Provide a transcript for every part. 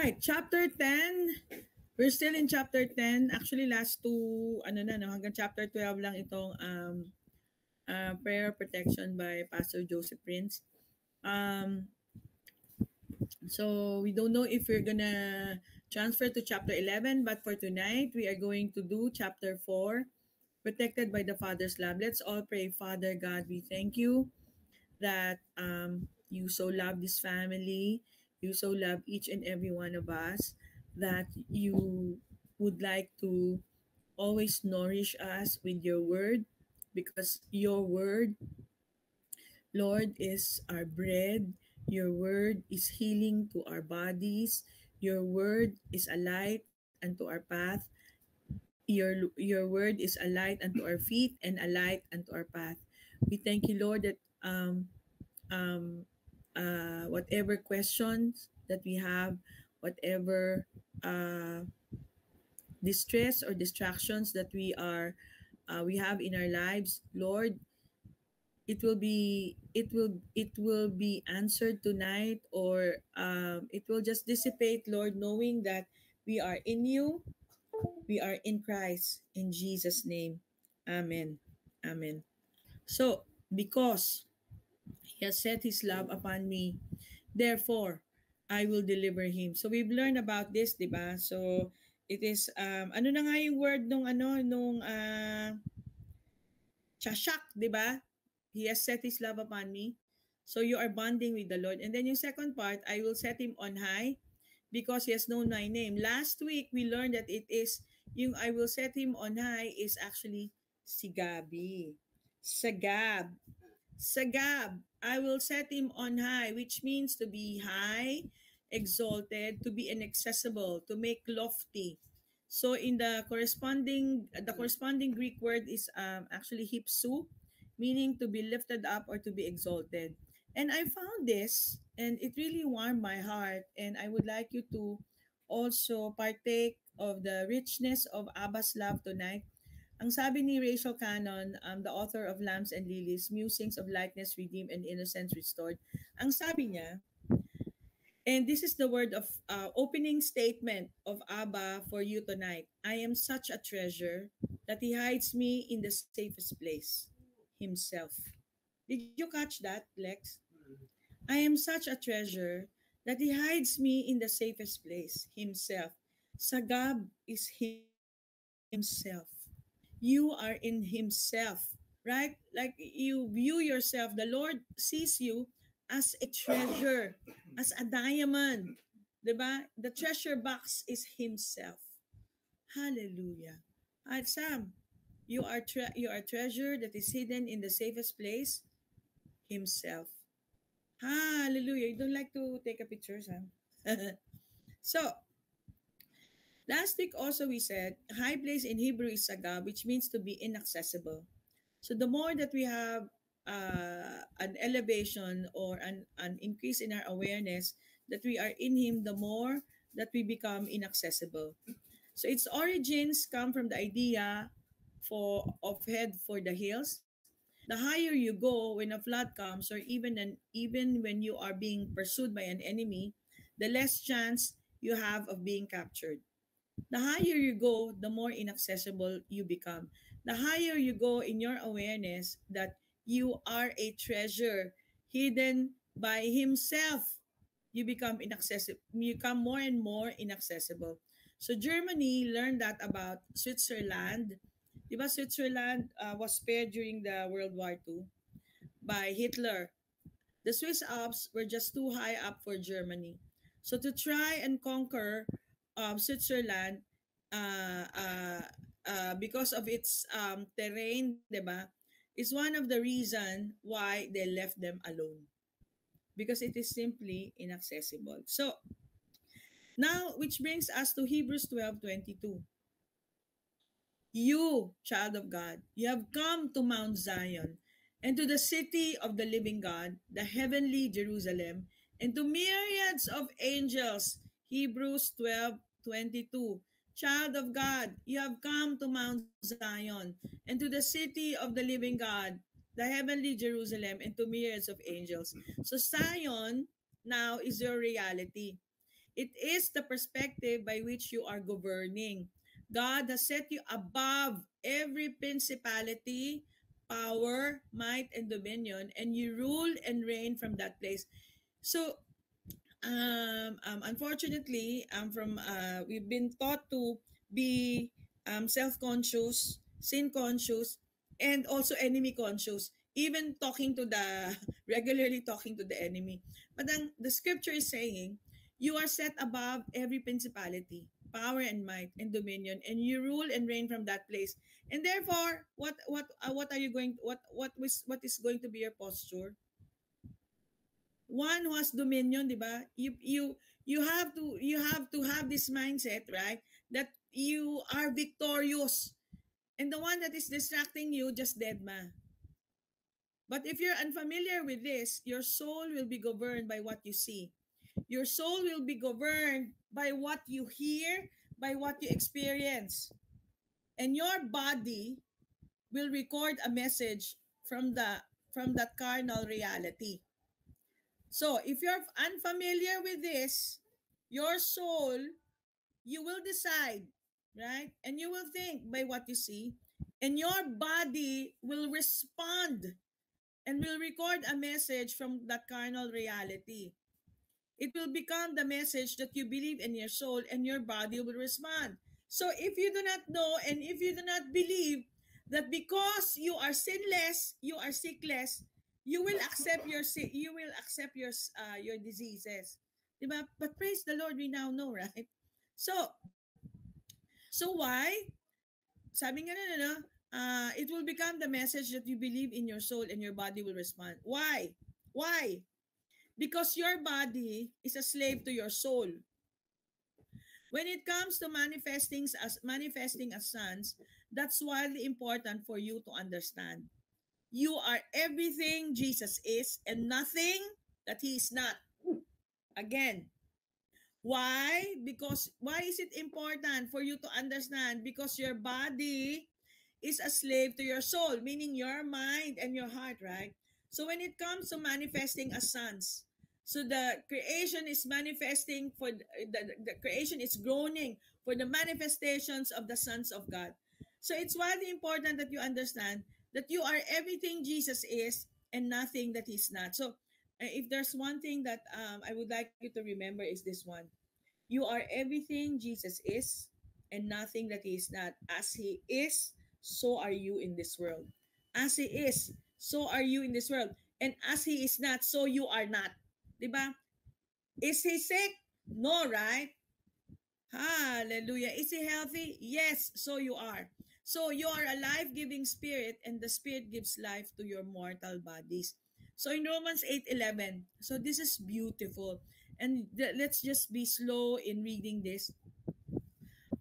right, chapter 10. We're still in chapter 10. Actually, last two, hanggang chapter 12 lang itong prayer protection by Pastor Joseph Prince. So we don't know if we're gonna transfer to chapter 11, but for tonight, we are going to do chapter 4, protected by the Father's love. Let's all pray. Father God, we thank you that you so love this family, you so love each and every one of us, that you would like to always nourish us with your word, because your word, Lord, is our bread. Your word is healing to our bodies. Your word is a light unto our path. Your word is a light unto our feet and a light unto our path. We thank you, Lord, that whatever questions that we have, whatever distress or distractions that we have in our lives, Lord, it will be answered tonight, or it will just dissipate, Lord, knowing that we are in you, we are in Christ, in Jesus' name. Amen. Amen. So, because He has set His love upon me, therefore, I will deliver him. So we've learned about this, 'di ba? So it is ano na nga yung word nung chashak, 'di ba? He has set his love upon me. So you are bonding with the Lord. And then yung second part, I will set him on high because he has known my name. Last week we learned that it is yung I will set him on high is actually sigabi. Sagab. Sagab, I will set him on high, which means to be high, exalted, to be inaccessible, to make lofty. So in the corresponding Greek word is actually hipsu, meaning to be lifted up or to be exalted. And I found this, and it really warmed my heart. And I would like you to also partake of the richness of Abba's love tonight. Ang sabi ni Rachel Cannon, the author of Lambs and Lilies, Musings of Likeness Redeemed and Innocence Restored, ang sabi niya, and this is the word of opening statement of Abba for you tonight. I am such a treasure that he hides me in the safest place, himself. Did you catch that, Lex? I am such a treasure that he hides me in the safest place, himself. Sagab is himself. You are in himself, right? Like you view yourself, the Lord sees you as a treasure, as a diamond. Diba? The treasure box is himself. Hallelujah. At Sam, you are treasure that is hidden in the safest place, himself. Hallelujah. You don't like to take a picture, Sam? So, last week also we said, high place in Hebrew is sagab, which means to be inaccessible. So the more that we have an elevation or an increase in our awareness that we are in Him, the more that we become inaccessible. So its origins come from the idea of head for the hills. The higher you go when a flood comes, or even when you are being pursued by an enemy, the less chance you have of being captured. The higher you go, the more inaccessible you become. The higher you go in your awareness that you are a treasure hidden by Himself, you become inaccessible. You become more and more inaccessible. So Germany learned that about Switzerland. Diba Switzerland was spared during the World War II by Hitler. The Swiss Alps were just too high up for Germany. So to try and conquer Switzerland, because of its terrain, diba, is one of the reason why they left them alone. Because it is simply inaccessible. So, now, which brings us to Hebrews 12:22. You, child of God, you have come to Mount Zion, and to the city of the living God, the heavenly Jerusalem, and to myriads of angels. Hebrews 12:22. Child of God, you have come to Mount Zion, and to the city of the living God, the heavenly Jerusalem, and to myriads of angels. So Zion now is your reality. It is the perspective by which you are governing. God has set you above every principality, power, might, and dominion, and you rule and reign from that place. So, unfortunately, we've been taught to be self-conscious, sin-conscious, and also enemy-conscious. Even talking to the regularly talking to the enemy. But then the scripture is saying, you are set above every principality, power and might and dominion, and you rule and reign from that place. And therefore, what are you going? What is going to be your posture? One who has dominion, 'di ba? You have to have this mindset, right? That you are victorious. And the one that is distracting you, just dead ma. But if you're unfamiliar with this, your soul will be governed by what you see. Your soul will be governed by what you hear, by what you experience. And your body will record a message from that carnal reality. So, if you're unfamiliar with this, your soul, you will decide, right? And you will think by what you see, and your body will respond and will record a message from that carnal reality. It will become the message that you believe in your soul, and your body will respond. So, if you do not know and if you do not believe that because you are sinless, you are sickless, you will accept your diseases. Diba? But praise the Lord, we now know, right? So, why? Sabi nga na, no, it will become the message that you believe in your soul and your body will respond. Why? Why? Because your body is a slave to your soul. When it comes to manifesting as sons, that's wildly important for you to understand. You are everything Jesus is and nothing that he is not. Again, why? Because why is it important for you to understand? Because your body is a slave to your soul, meaning your mind and your heart, right? So when it comes to manifesting as sons, so the creation is manifesting for the creation is groaning for the manifestations of the sons of God. So it's widely important that you understand that you are everything Jesus is and nothing that he's not. So if there's one thing that I would like you to remember is this one. You are everything Jesus is and nothing that he is not. As he is, so are you in this world. As he is, so are you in this world. And as he is not, so you are not. Diba? Is he sick? No, right? Hallelujah. Is he healthy? Yes, so you are. So you are a life-giving spirit and the spirit gives life to your mortal bodies. So in Romans 8:11, so this is beautiful. And let's just be slow in reading this.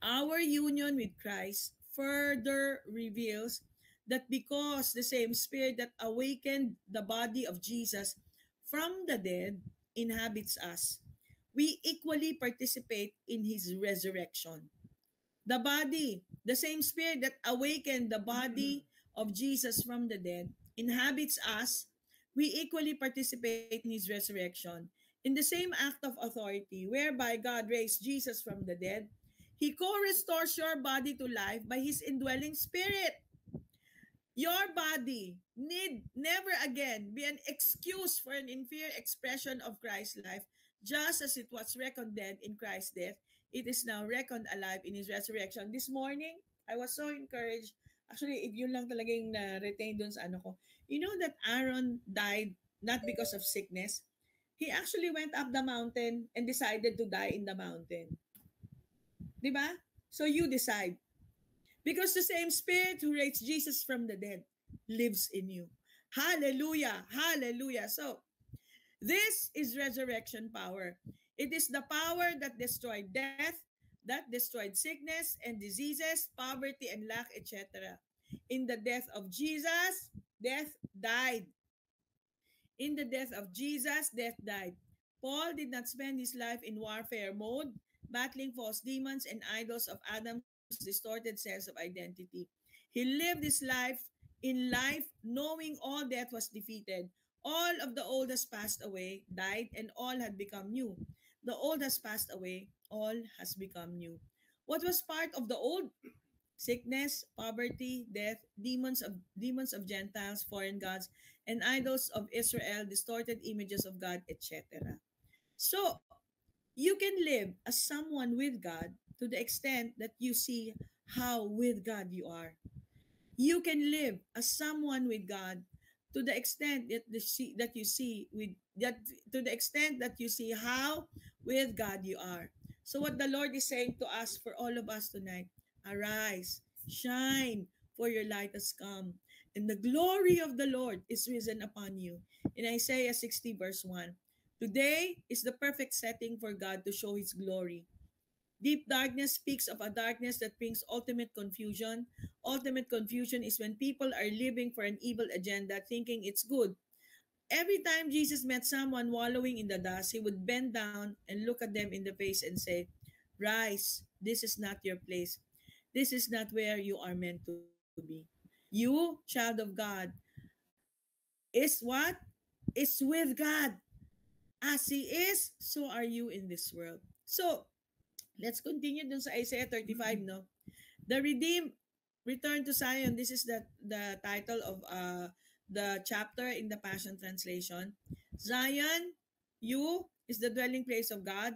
Our union with Christ further reveals that because the same spirit that awakened the body of Jesus from the dead inhabits us, we equally participate in his resurrection. The body, the same spirit that awakened the body of Jesus from the dead, inhabits us. We equally participate in his resurrection. In the same act of authority whereby God raised Jesus from the dead, he co-restores your body to life by his indwelling spirit. Your body need never again be an excuse for an inferior expression of Christ's life, just as it was reckoned dead in Christ's death. It is now reckoned alive in his resurrection. This morning, I was so encouraged. Actually, yun lang talaga yung na-retain dun sa ano ko. You know that Aaron died not because of sickness. He actually went up the mountain and decided to die in the mountain. Diba? So you decide. Because the same spirit who raised Jesus from the dead lives in you. Hallelujah. Hallelujah. So, this is resurrection power. It is the power that destroyed death, that destroyed sickness and diseases, poverty and lack, etc. In the death of Jesus, death died. In the death of Jesus, death died. Paul did not spend his life in warfare mode, battling false demons and idols of Adam's distorted sense of identity. He lived his life knowing all death was defeated. All of the old has passed away, died, and all had become new. The old has passed away, all has become new. What was part of the old? Sickness, poverty, death, demons of Gentiles, foreign gods, and idols of Israel, distorted images of God, etc. So, you can live as someone with God to the extent that you see how with God you are. You can live as someone with God to the extent that you see with that to the extent that you see how with God you are. So what the Lord is saying to us, for all of us tonight, arise, shine, for your light has come, and the glory of the Lord is risen upon you. In Isaiah 60 verse 1. Today is the perfect setting for God to show his glory. Deep darkness speaks of a darkness that brings ultimate confusion. Ultimate confusion is when people are living for an evil agenda, thinking it's good. Every time Jesus met someone wallowing in the dust, he would bend down and look at them in the face and say, rise, this is not your place. This is not where you are meant to be. You, child of God, is what? Is with God. As He is, so are you in this world. So, let's continue dun sa Isaiah 35, no? The redeemed return to Zion. This is the title of the chapter in the Passion Translation. Zion, you is the dwelling place of God.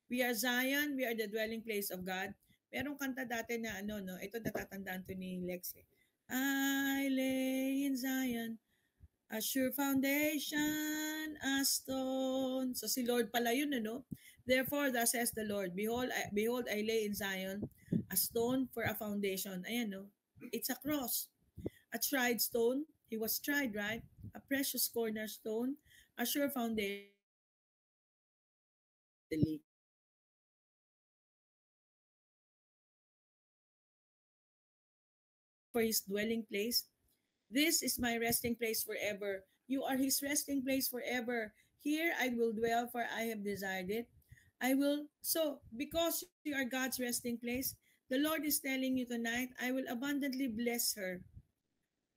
We are Zion, we are the dwelling place of God. Merong kanta dati na ano, no? Ito natatandaan to ni Lex. I lay in Zion, a sure foundation, a stone. So si Lord pala yun, ano? Therefore, thus says the Lord, behold, I lay in Zion a stone for a foundation. Ayan, no? It's a cross. A tried stone. He was tried, right? A precious cornerstone. A sure foundation. It will not be shaken easily. For his dwelling place. This is my resting place forever. You are his resting place forever. Here I will dwell, for I have desired it. Because you are God's resting place, the Lord is telling you tonight, I will abundantly bless her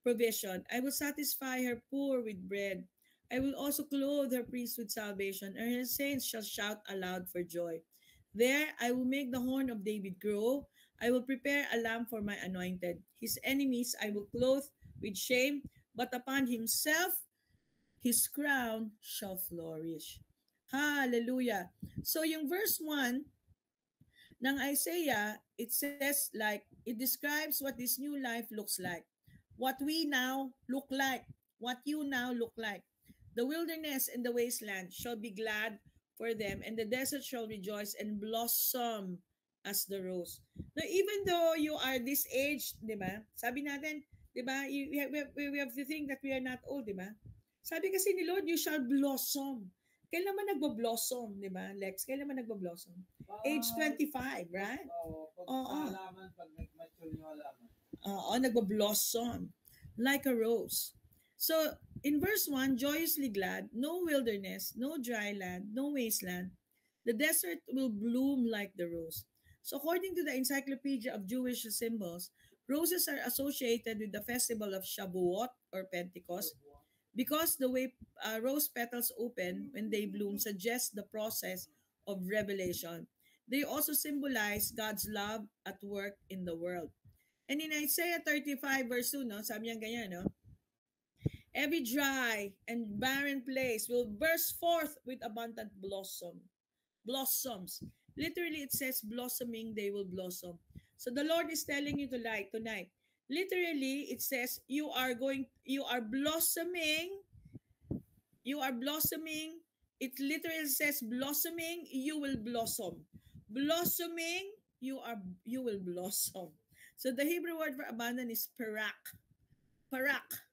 provision. I will satisfy her poor with bread. I will also clothe her priests with salvation, and her saints shall shout aloud for joy. There I will make the horn of David grow. I will prepare a lamp for my anointed. His enemies I will clothe with shame, but upon himself his crown shall flourish. Hallelujah. So yung verse 1 ng Isaiah, it says like, it describes what this new life looks like. What we now look like. What you now look like. The wilderness and the wasteland shall be glad for them, and the desert shall rejoice and blossom as the rose. Now, even though you are this age, di ba? Sabi natin, di ba? We have to think that we are not old, di ba? Sabi kasi ni Lord, you shall blossom. Kailan naman nagbo-blossom, di ba, Lex? Kailan naman nagbo-blossom? Age 25, right? Oo. Pag nag-mature yung halaman. Oo, nagbo-blossom like a rose. So, in verse 1, joyously glad, no wilderness, no dry land, no wasteland. The desert will bloom like the rose. So, according to the Encyclopedia of Jewish Symbols, roses are associated with the festival of Shavuot or Pentecost because the way rose petals open when they bloom suggests the process of revelation. They also symbolize God's love at work in the world. And in Isaiah 35 verse 2, no, sabi niya ganyan, no? Every dry and barren place will burst forth with abundant blossoms. Literally, it says blossoming, they will blossom. So the Lord is telling you tonight. Literally, it says you are blossoming. You are blossoming. It literally says blossoming, you will blossom. Blossoming, you will blossom. So the Hebrew word for abundant is parak. Parak.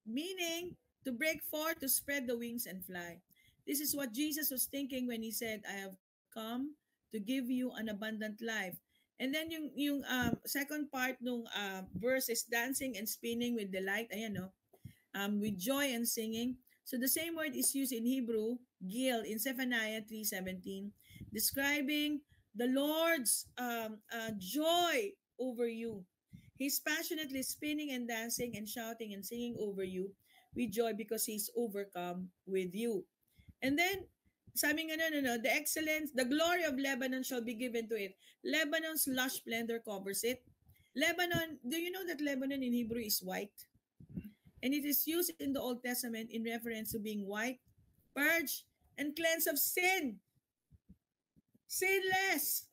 Meaning to break forth, to spread the wings and fly. This is what Jesus was thinking when he said, I have come to give you an abundant life. And then yung second part nung verse is dancing and spinning with delight. Ayan, no? With joy and singing. So the same word is used in Hebrew, gil, in Zephaniah 3:17, describing the Lord's joy over you. He's passionately spinning and dancing and shouting and singing over you with joy because he's overcome with you. And then sabi nga no, the excellence, the glory of Lebanon shall be given to it. Lebanon's lush splendor covers it. Lebanon, do you know that Lebanon in Hebrew is white? And it is used in the Old Testament in reference to being white, purged, and cleansed of sin. Sinless.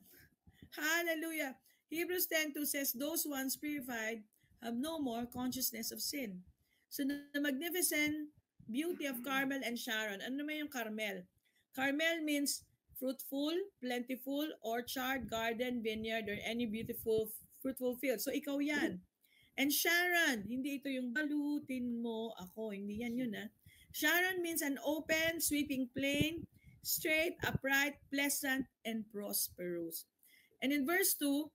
Hallelujah. Hebrews 10:2 says, those once purified have no more consciousness of sin. So the magnificent beauty of Carmel and Sharon. Ano naman yung Carmel? Carmel means fruitful, plentiful, orchard, garden, vineyard, or any beautiful, fruitful field. So ikaw yan. And Sharon, hindi ito yung balutin mo ako. Hindi yan yun, ha? Sharon means an open, sweeping plain, straight, upright, pleasant, and prosperous. And in verse 2,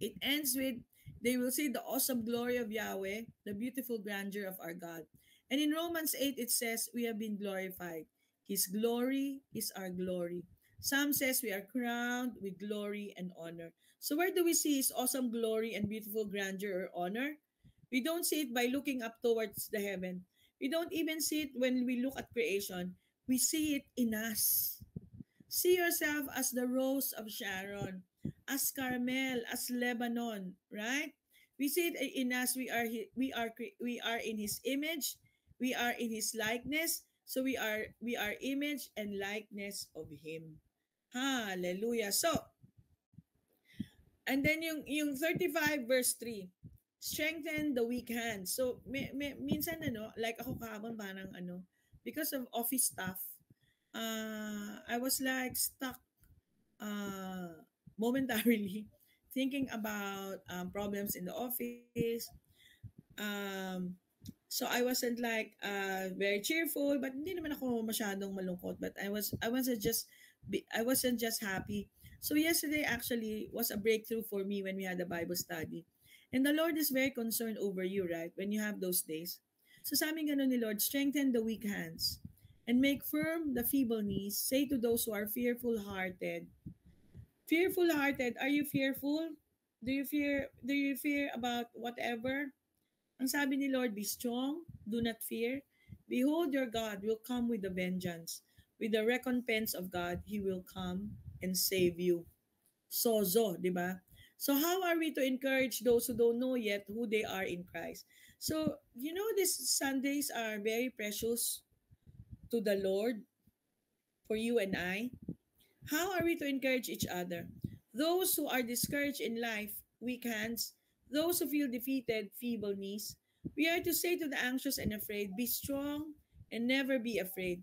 it ends with, they will see the awesome glory of Yahweh, the beautiful grandeur of our God. And in Romans 8, it says, we have been glorified. His glory is our glory. Psalm says we are crowned with glory and honor. So where do we see his awesome glory and beautiful grandeur or honor? We don't see it by looking up towards the heaven. We don't even see it when we look at creation. We see it in us. See yourself as the rose of Sharon, as Carmel, as Lebanon, right? We see it in us. We are in His image. We are in His likeness. So we are image and likeness of Him. Hallelujah. So, and then yung 35 verse 3, strengthen the weak hands. So minsan like ako kahapon parang because of office stuff, I was like stuck momentarily thinking about problems in the office. Um, so I wasn't like very cheerful, but hindi naman ako masyadong malungkot. But I wasn't just happy. So yesterday actually was a breakthrough for me when we had a Bible study. And the Lord is very concerned over you, right? When you have those days. So sabi nga ni Lord, strengthen the weak hands and make firm the feeble knees. Say to those who are fearful-hearted. Fearful-hearted, are you fearful? Do you fear about whatever? Ang sabi ni Lord, be strong, do not fear. Behold, your God will come with the vengeance. With the recompense of God, He will come and save you. Sozo, di ba? So how are we to encourage those who don't know yet who they are in Christ? So, these Sundays are very precious to the Lord for you and I. How are we to encourage each other? Those who are discouraged in life, weak hands, those who feel defeated, feeble knees, we are to say to the anxious and afraid, be strong and never be afraid.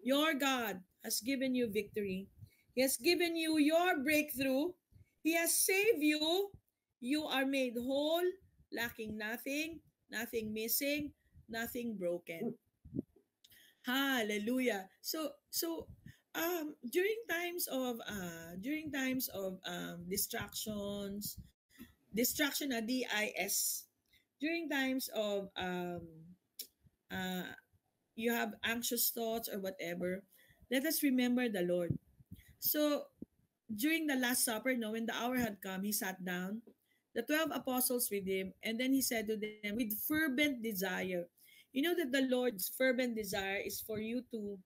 Your God has given you victory. He has given you your breakthrough. He has saved you. You are made whole, lacking nothing, nothing missing, nothing broken. Hallelujah. During times of distraction na DIS. During times of uh you have anxious thoughts or whatever, let us remember the Lord. So during the Last Supper, no, when the hour had come, he sat down, the 12 apostles with him, and then he said to them with fervent desire. You know that the Lord's fervent desire is for you to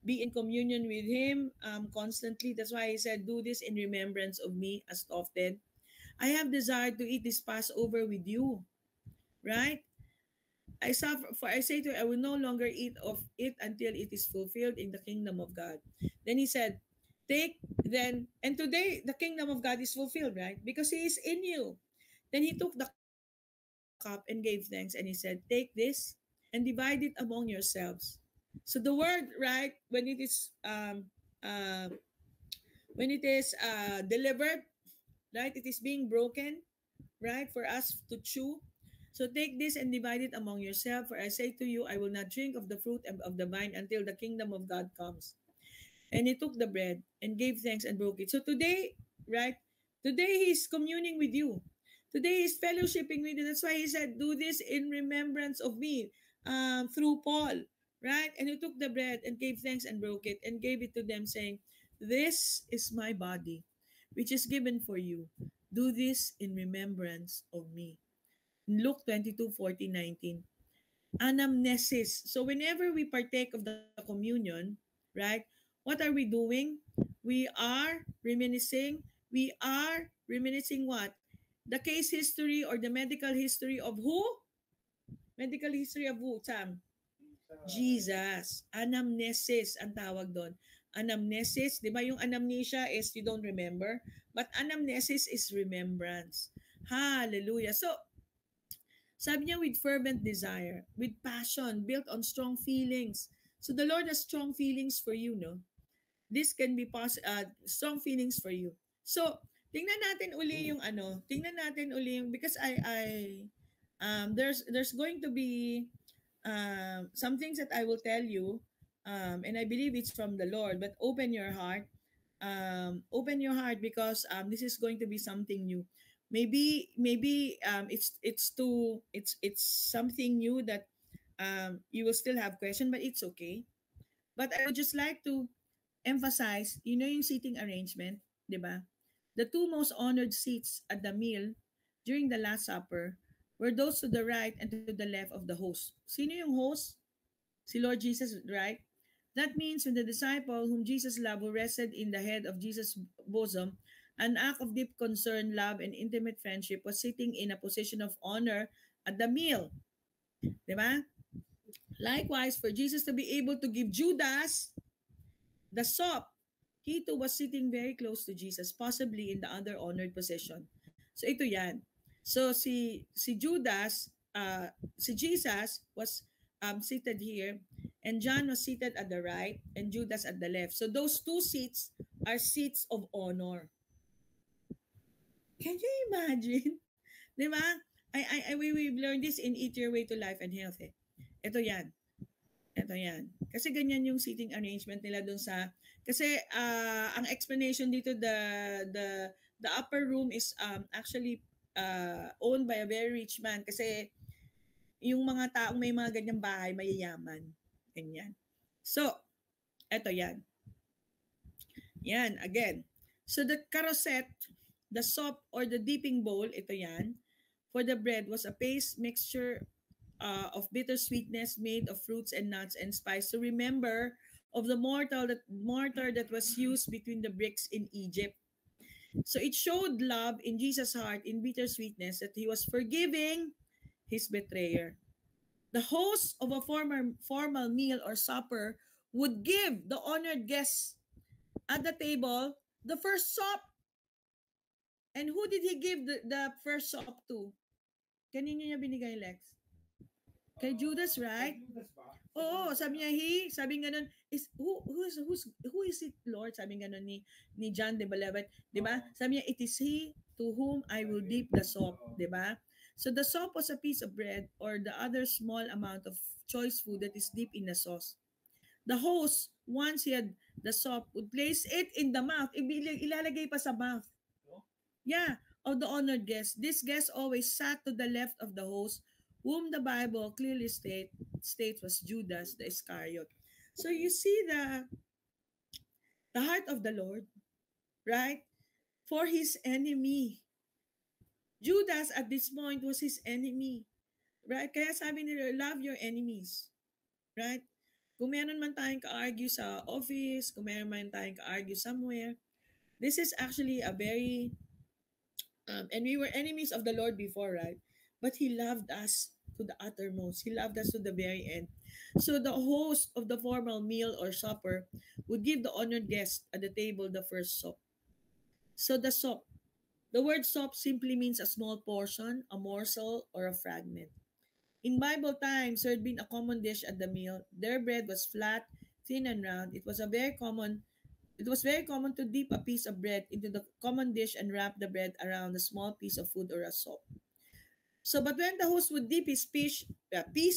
be in communion with Him constantly. That's why He said, do this in remembrance of me as often. I have desired to eat this Passover with you, right? I say to you, I will no longer eat of it until it is fulfilled in the kingdom of God. Then He said, take then, and today the kingdom of God is fulfilled, right? Because He is in you. Then He took the cup and gave thanks, and He said, take this and divide it among yourselves. So the word, right, uh, when it is delivered, right, it is being broken, right, for us to chew. So take this and divide it among yourself. For I say to you, I will not drink of the fruit of the vine until the kingdom of God comes. And he took the bread and gave thanks and broke it. So today, right, today he's communing with you. Today he's fellowshipping with you. That's why he said, do this in remembrance of me, through Paul, right? And he took the bread and gave thanks and broke it and gave it to them, saying, this is my body, which is given for you. Do this in remembrance of me. Luke 22:14-19. Anamnesis. So whenever we partake of the communion, right, what are we doing? We are reminiscing. We are reminiscing what? The case history or the medical history of who? Medical history of who, Sam? Jesus. Anamnesis ang tawag doon. Anamnesis, di ba yung anamnesia is you don't remember? But anamnesis is remembrance. Hallelujah. So, sabi niya with fervent desire, with passion, built on strong feelings. So the Lord has strong feelings for you, no? This can be strong feelings for you. So, tingnan natin uli yung tingnan natin uli yung, because there's going to be some things that I will tell you, and I believe it's from the Lord, but open your heart because this is going to be something new. Maybe it's something new that you will still have question, but it's okay. But I would just like to emphasize, yung seating arrangement, di ba? The two most honored seats at the meal during the Last Supper were those to the right and to the left of the host. Sino yung host? Si Lord Jesus, right? That means when the disciple whom Jesus loved, who rested in the head of Jesus' bosom, an act of deep concern, love, and intimate friendship, was sitting in a position of honor at the meal. Diba? Likewise, for Jesus to be able to give Judas the sop, he too was sitting very close to Jesus, possibly in the other honored position. So ito yan. So si Judas, si Jesus was seated here, and John was seated at the right, and Judas at the left. So those two seats are seats of honor. Can you imagine? Diba? We've learned this in Eat Your Way to Life and Health. Ito yan. Ito yan. Kasi ganyan yung seating arrangement nila dun sa, kasi ang explanation dito, the upper room is actually owned by a very rich man, kasi yung mga taong may mga ganyang bahay, mayayaman. Ganyan. So, eto yan. Yan, again. So, the carousel, the sop or the dipping bowl, ito yan, for the bread was a paste mixture of bitter sweetness made of fruits and nuts and spice. So remember of the mortar that was used between the bricks in Egypt. So it showed love in Jesus' heart in bitter sweetness, that he was forgiving his betrayer. The host of a formal meal or supper would give the honored guests at the table the first sop. And who did he give the first sop to? Kanino niya binigay, Lex? Kay Judas, right? Oo, sabi niya, sabi nga nun, who is it, Lord? Sabi nga nun ni John the Beloved, di ba? Sabi niya, it is he to whom I will dip the sop, di ba? So the sop was a piece of bread or the other small amount of choice food that is dipped in a sauce. The host, once he had the sop, would place it in the mouth. Ilalagay pa sa mouth. Yeah, of the honored guest. This guest always sat to the left of the host, whom the Bible clearly states was Judas the Iscariot. So you see the heart of the Lord, right? For his enemy. Judas at this point was his enemy. Right? Kaya sabi nila, love your enemies. Right? Kung meron man tayong ka-argue sa office, kung meron man tayong ka-argue somewhere, this is actually a very, and we were enemies of the Lord before, right? But he loved us to the uttermost. He loved us to the very end. So the host of the formal meal or supper would give the honored guest at the table the first sop. So the sop, the word sop simply means a small portion, a morsel, or a fragment. In Bible times, there had been a common dish at the meal. Their bread was flat, thin, and round. It was very common to dip a piece of bread into the common dish and wrap the bread around a small piece of food or a sop. So, but when the host would dip his piece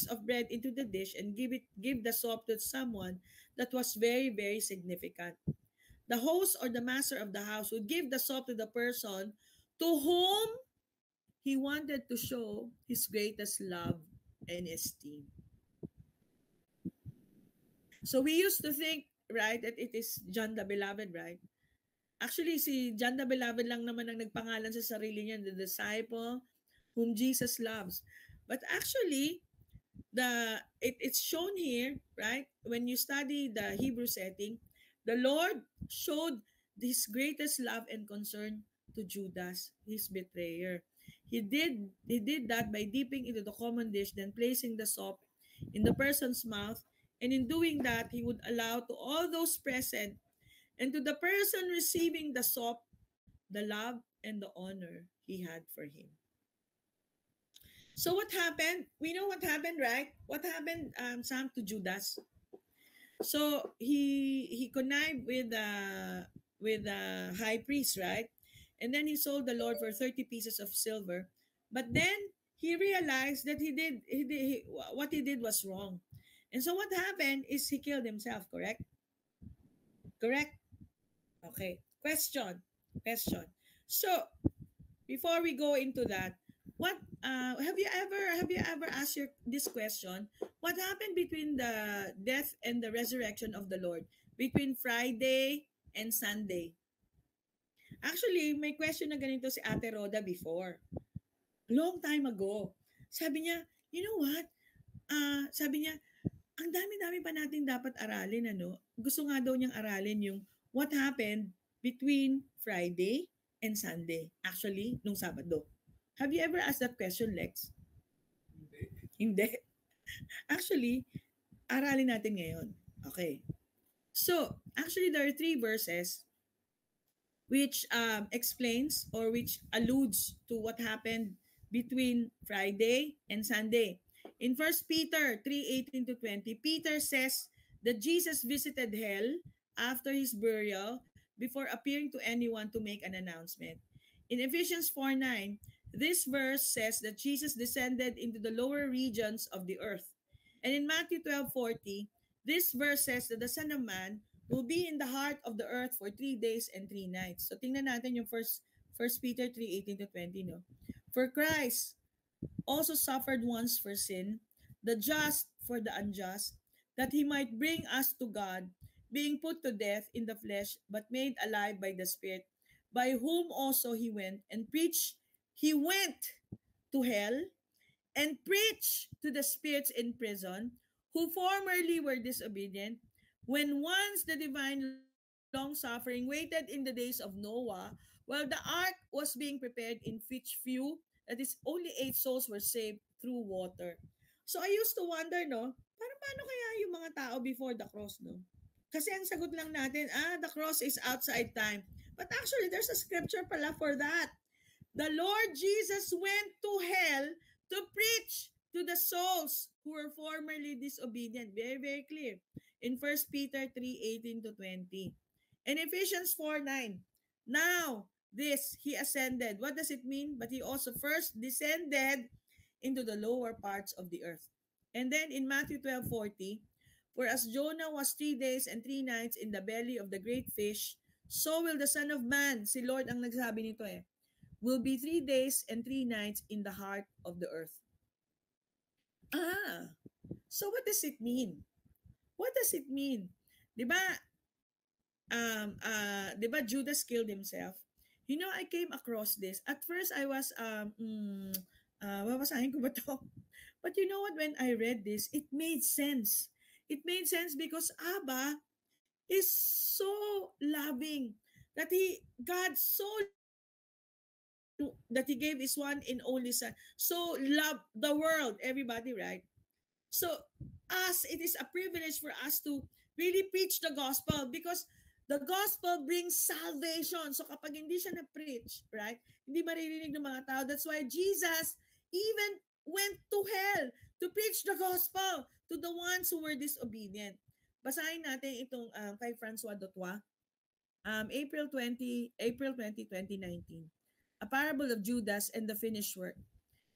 of bread into the dish and give the sop to someone, that was very, very significant. The host or the master of the house would give the sop to the person to whom he wanted to show his greatest love and esteem. So we used to think, right, that it is John the Beloved, right? Actually, si John the Beloved lang naman ang nagpangalan sa sarili niya, the disciple whom Jesus loves. But actually, it's shown here, right? When you study the Hebrew setting, The Lord showed his greatest love and concern to Judas, his betrayer. He did that by dipping into the common dish, then placing the soap in the person's mouth. And in doing that, he would allow to all those present and to the person receiving the soap the love and the honor he had for him. So what happened? We know what happened, right? What happened, Sam, to Judas? So he connived with the high priest, right? And then he sold the Lord for 30 pieces of silver. But then he realized that what he did was wrong. And so what happened is he killed himself, correct? Correct? Okay. Question. So, before we go into that, what have you ever asked this question? What happened between the death and the resurrection of the Lord, between Friday and Sunday? Actually, may question na ganito si Ate Roda before. Long time ago. Sabi niya, you know what? Sabi niya, ang dami-dami pa natin dapat aralin, ano? Gusto nga daw niyang aralin yung what happened between Friday and Sunday. Actually, nung Sabado. Have you ever asked that question, Lex? Hindi. Actually, aralin natin ngayon. Okay. So, actually, there are 3 verses which explains or which alludes to what happened between Friday and Sunday. In 1 Peter 3:18 to 20, Peter says that Jesus visited hell after his burial before appearing to anyone to make an announcement. In Ephesians 4:9, this verse says that Jesus descended into the lower regions of the earth. And in Matthew 12:40, this verse says that the Son of Man will be in the heart of the earth for 3 days and 3 nights. So tingnan natin yung First Peter 3:18 to 20, no? For Christ also suffered once for sin, the just for the unjust, that he might bring us to God, being put to death in the flesh, but made alive by the Spirit, by whom also he went to hell and preached to the spirits in prison, who formerly were disobedient, when once the divine long-suffering waited in the days of Noah, while the ark was being prepared, in which few, that is, only 8 souls were saved through water. So I used to wonder, no, paano kaya yung mga tao before the cross, no? Kasi ang sagot lang natin, the cross is outside time. But actually, there's a scripture pala for that. The Lord Jesus went to hell to preach to the souls who were formerly disobedient. Very, very clear. In 1 Peter 3:18 to 20. And Ephesians 4:9. Now, this, he ascended. What does it mean? But he also first descended into the lower parts of the earth. And then in Matthew 12:40, for as Jonah was 3 days and 3 nights in the belly of the great fish, so will the Son of Man, si Lord ang nagsabi nito will be 3 days and 3 nights in the heart of the earth. So what does it mean? What does it mean? Diba, Judas killed himself? You know, I came across this. At first, I was, babasahin ko ba to? But you know what, when I read this, it made sense. It made sense because Abba is so loving that God so that he gave his one and only son. So love the world, everybody, right? So it is a privilege for us to really preach the gospel because the gospel brings salvation. So kapag hindi siya na-preach, right? Hindi maririnig ng mga tao. That's why Jesus even went to hell to preach the gospel to the ones who were disobedient. Basahin natin itong kay Francois Dotwa. April 20, 2019. A Parable of Judas and the Finished Work.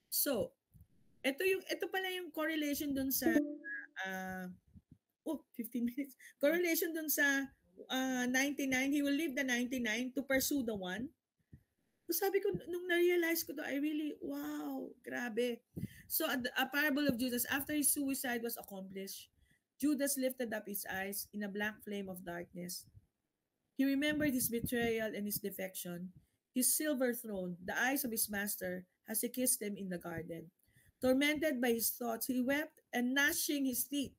So, ito pala yung correlation dun sa 15 minutes. Correlation dun sa 99. He will leave the 99 to pursue the one. So sabi ko, nung na-realize ko to, I really, wow, grabe. So, a Parable of Judas, after his suicide was accomplished, Judas lifted up his eyes in a black flame of darkness. He remembered his betrayal and his defection, his silver throne, the eyes of his master as he kissed him in the garden. Tormented by his thoughts, he wept and gnashing his teeth.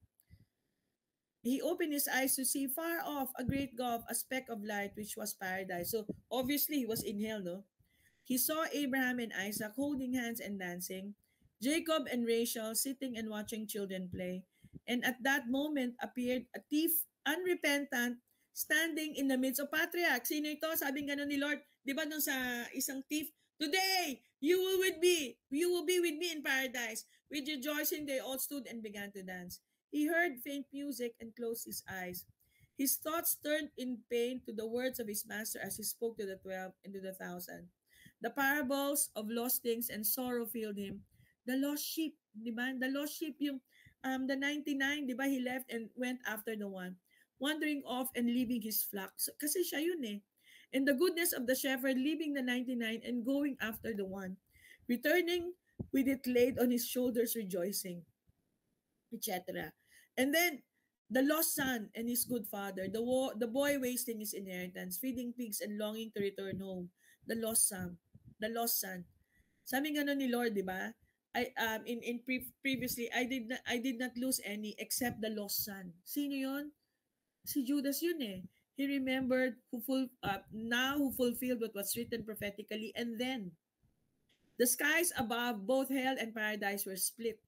he opened his eyes to see far off a great gulf, a speck of light, which was paradise. So obviously he was in hell, no? He saw Abraham and Isaac holding hands and dancing, Jacob and Rachel sitting and watching children play. And at that moment appeared a thief, unrepentant, standing in the midst of patriarchs. Sino ito? Sabing gano'n ni Lord, di ba dun sa isang thief? Today, you will be with me in paradise. With rejoicing, they all stood and began to dance. He heard faint music and closed his eyes. His thoughts turned in pain to the words of his master as he spoke to the 12 and to the 1,000. The parables of lost things and sorrow filled him. The lost sheep, di ba? The lost sheep, yung the 99, di ba? He left and went after the one, wandering off and leaving his flock. So, kasi siya yun eh. And the goodness of the shepherd leaving the 99 and going after the one, returning with it laid on his shoulders, rejoicing, etc. And then the lost son and his good father, the boy wasting his inheritance, feeding pigs and longing to return home. The lost son. Sabi nga nun ni Lord, di ba? Previously, I did not lose any except the lost son. Sino yon? Si Judas yun eh. He remembered now who fulfilled what was written prophetically, and then the skies above both hell and paradise were split.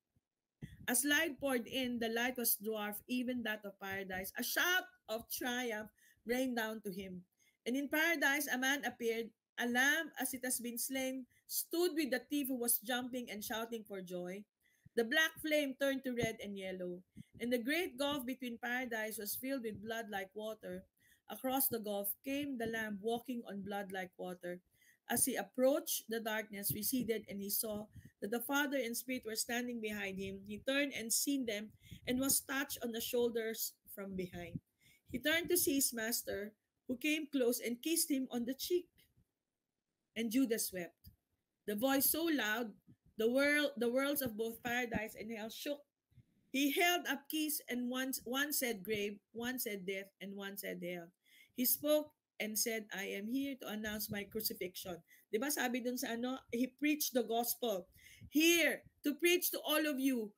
As light poured in, the light was dwarfed, even that of paradise. A shout of triumph rained down to him. And in paradise, a man appeared, a lamb as it has been slain, stood with the thief who was jumping and shouting for joy. The black flame turned to red and yellow, and the great gulf between paradise was filled with blood like water. Across the gulf came the lamb walking on blood like water. As he approached, the darkness receded, and he saw that the Father and Spirit were standing behind him. He turned and seen them and was touched on the shoulders from behind. He turned to see his master, who came close and kissed him on the cheek. And Judas wept. The voice so loud, the worlds of both paradise and hell shook. He held up keys, and one said grave, one said death, and one said hell. He spoke and said, I am here to announce my crucifixion. Diba sabi dun sa ano, he preached the gospel. Here, to preach to all of you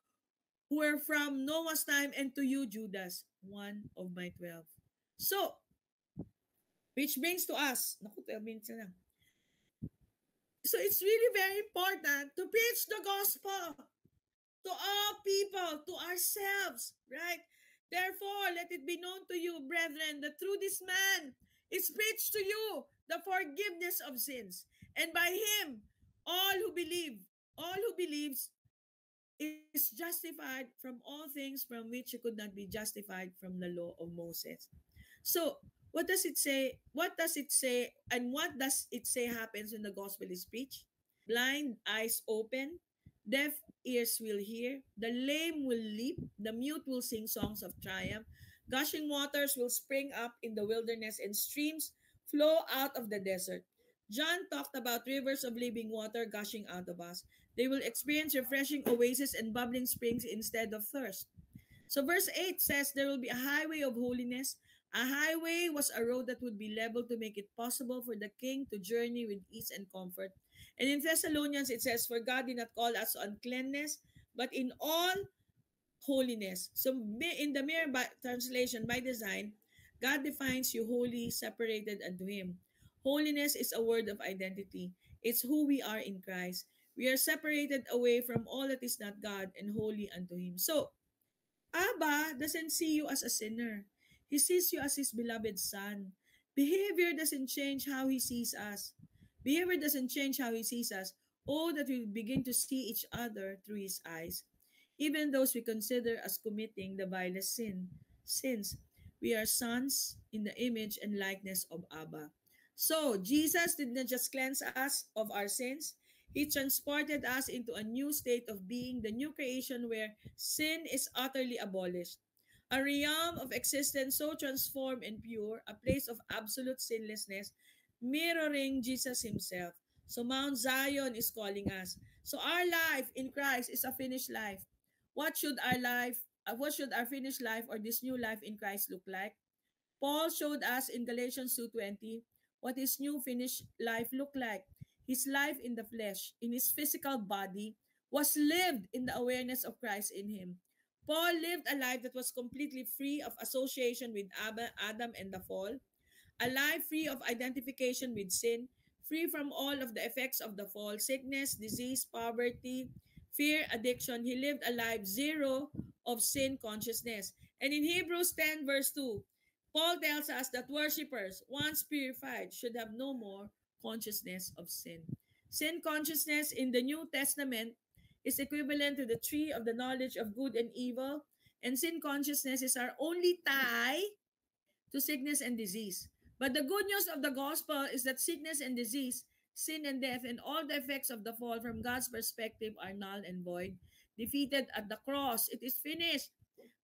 who are from Noah's time, and to you, Judas, one of my 12. So, which brings to us, naku, 12 minutes na lang. So it's really very important to preach the gospel to all people, to ourselves, right? Therefore, let it be known to you, brethren, that through this man is preached to you the forgiveness of sins. And by him, all who believes is justified from all things from which you could not be justified from the law of Moses. So, what does it say? What does it say? And what does it say happens when the gospel is preached? Blind eyes open, deaf ears will hear, the lame will leap, the mute will sing songs of triumph, gushing waters will spring up in the wilderness, and streams flow out of the desert. John talked about rivers of living water gushing out of us. They will experience refreshing oases and bubbling springs instead of thirst. So verse 8 says there will be a highway of holiness. A highway was a road that would be leveled to make it possible for the king to journey with ease and comfort. And in Thessalonians it says, for God did not call us to uncleanness, but in all holiness. So in the mere translation, by design, God defines you holy, separated unto him. Holiness is a word of identity. It's who we are in Christ. We are separated away from all that is not God and holy unto him. So, Abba doesn't see you as a sinner. He sees you as his beloved son. Behavior doesn't change how he sees us. Behavior doesn't change how he sees us. Oh, that we begin to see each other through his eyes. Even those we consider as committing the vilest sins. We are sons in the image and likeness of Abba. So, Jesus did not just cleanse us of our sins. He transported us into a new state of being, the new creation where sin is utterly abolished. A realm of existence so transformed and pure, a place of absolute sinlessness, mirroring Jesus himself. So Mount Zion is calling us. So our life in Christ is a finished life. What should our finished life or this new life in Christ look like? Paul showed us in Galatians 2:20 what his new finished life looked like. His life in the flesh, in his physical body, was lived in the awareness of Christ in him. Paul lived a life that was completely free of association with Adam and the fall, a life free of identification with sin, free from all of the effects of the fall, sickness, disease, poverty, fear, addiction. He lived a life zero of sin consciousness. And in Hebrews 10, verse 2, Paul tells us that worshippers, once purified, should have no more consciousness of sin. Sin consciousness in the New Testament is equivalent to the tree of the knowledge of good and evil, and sin consciousness is our only tie to sickness and disease. But the good news of the gospel is that sickness and disease, sin and death, and all the effects of the fall from God's perspective are null and void, defeated at the cross. It is finished.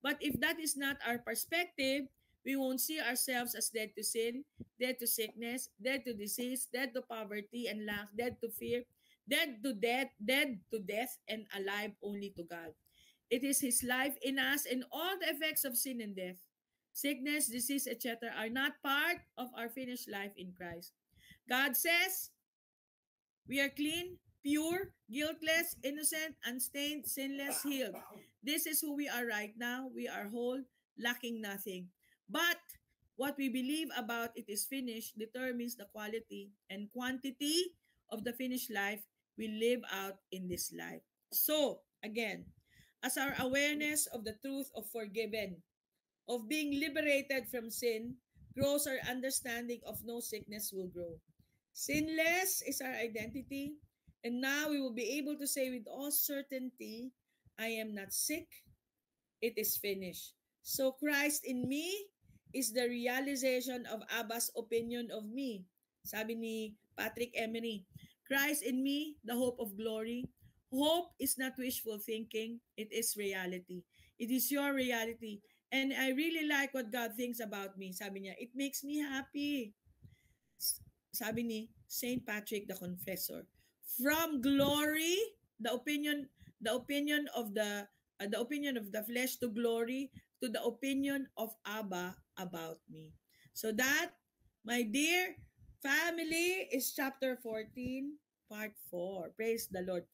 But if that is not our perspective, we won't see ourselves as dead to sin, dead to sickness, dead to disease, dead to poverty and lack, dead to fear, dead to death, and alive only to God. It is His life in us, and all the effects of sin and death, sickness, disease, etc., are not part of our finished life in Christ. God says we are clean, pure, guiltless, innocent, unstained, sinless, healed. This is who we are right now. We are whole, lacking nothing. But what we believe about it is finished determines the quality and quantity of the finished life we live out in this life. So, again, as our awareness of the truth of forgiven, of being liberated from sin, grows, our understanding of no sickness will grow. Sinless is our identity, and now we will be able to say with all certainty, I am not sick, it is finished. So Christ in me is the realization of Abba's opinion of me. Sabi ni Patrick Emery, Christ in me, the hope of glory. Hope is not wishful thinking, it is reality. It is your reality. And I really like what God thinks about me. Sabi niya, it makes me happy. Sabi ni Saint Patrick the Confessor, from glory, the opinion the opinion of the flesh, to glory, to the opinion of Abba about me. So that, my dear family, is chapter 14, part 4. Praise the Lord.